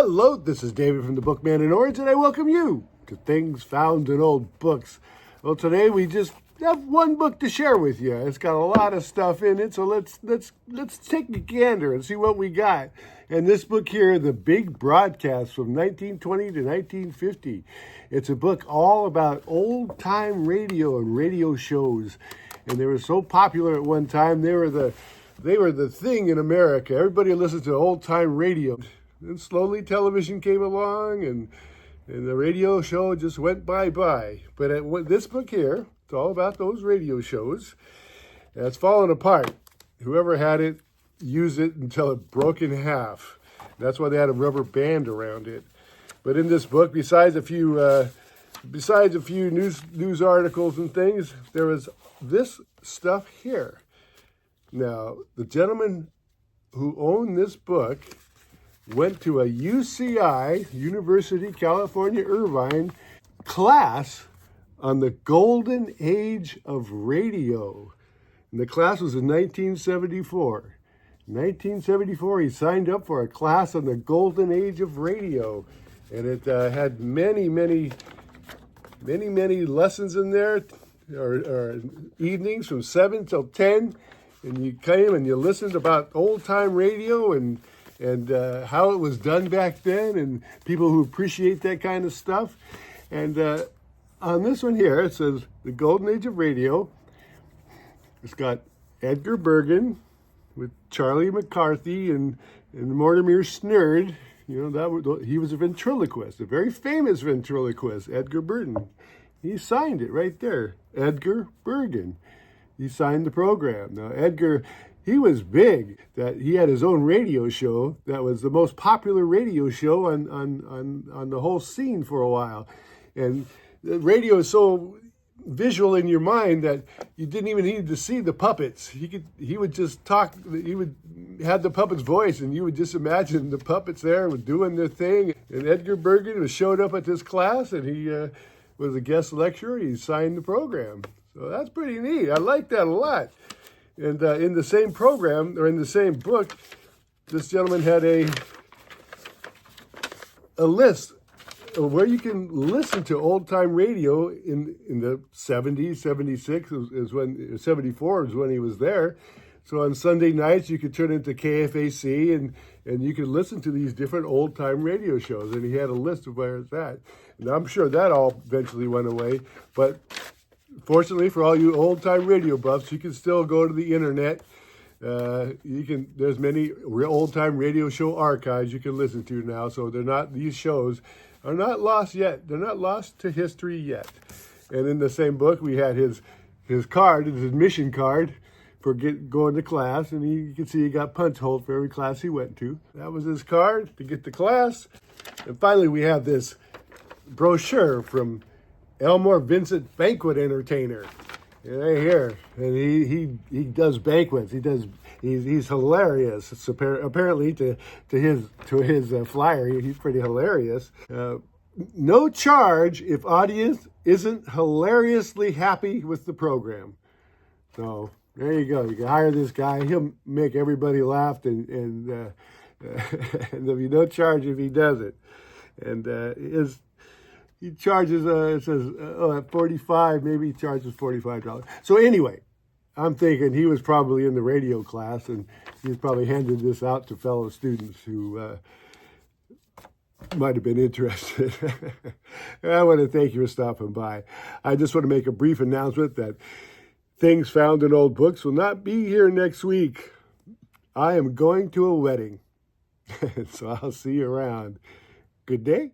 Hello, this is David from the Bookman in Orange, and I welcome you to Things Found in Old Books. Well, today we just have one book to share with you. It's got a lot of stuff in it, so let's take a gander and see what we got. And this book here, The Big Broadcast from 1920 to 1950. It's a book all about old-time radio and radio shows. And they were so popular at one time, they were the thing in America. Everybody listened to old-time radio. And slowly television came along, and the radio show just went bye-bye. But this book here, it's all about those radio shows. It's fallen apart. Whoever had it used it until it broke in half. That's why they had a rubber band around it. But in this book, besides a few news articles and things, there was this stuff here. Now, the gentleman who owned this book went to a UCI, University California Irvine, class on the golden age of radio. And the class was in 1974. In 1974, he signed up for a class on the golden age of radio. And it had many lessons in there, or evenings from 7 till 10. And you came and you listened about old-time radio and how it was done back then, and people who appreciate that kind of stuff. And on this one here, it says The Golden Age of Radio. It's got Edgar Bergen with Charlie McCarthy and Mortimer Snerd. You know, he was a ventriloquist, a very famous ventriloquist, Edgar Bergen. He signed it right there, Edgar Bergen. He signed the program. Now, Edgar, he was big. That he had his own radio show that was the most popular radio show on the whole scene for a while. And the radio is so visual in your mind that you didn't even need to see the puppets. He would just talk. He would have the puppet's voice, and you would just imagine the puppets there doing their thing. And Edgar Bergen showed up at this class, and he was a guest lecturer. He signed the program. So that's pretty neat. I like that a lot. And in the same program, or in the same book, this gentleman had a list of where you can listen to old-time radio in the 70s, 76 is when, 74 is when he was there. So on Sunday nights, you could turn into KFAC, and you could listen to these different old-time radio shows. And he had a list of where it's at. And I'm sure that all eventually went away. But fortunately for all you old-time radio buffs, you can still go to the internet. There's many old-time radio show archives you can listen to now. So these shows are not lost yet. They're not lost to history yet. And in the same book, we had his card, his admission card for going to class. And you can see he got punch holes for every class he went to. That was his card to get to class. And finally, we have this brochure from Elmore Vincent Banquet Entertainer. Right here. And he does banquets. He's hilarious. It's apparently to his flyer, he's pretty hilarious. No charge if audience isn't hilariously happy with the program. So there you go. You can hire this guy. He'll make everybody laugh, and there'll be no charge if he does it. And he charges, it says, at 45, maybe he charges $45. So anyway, I'm thinking he was probably in the radio class, and he's probably handed this out to fellow students who might have been interested. I want to thank you for stopping by. I just want to make a brief announcement that Things Found in Old Books will not be here next week. I am going to a wedding, so I'll see you around. Good day.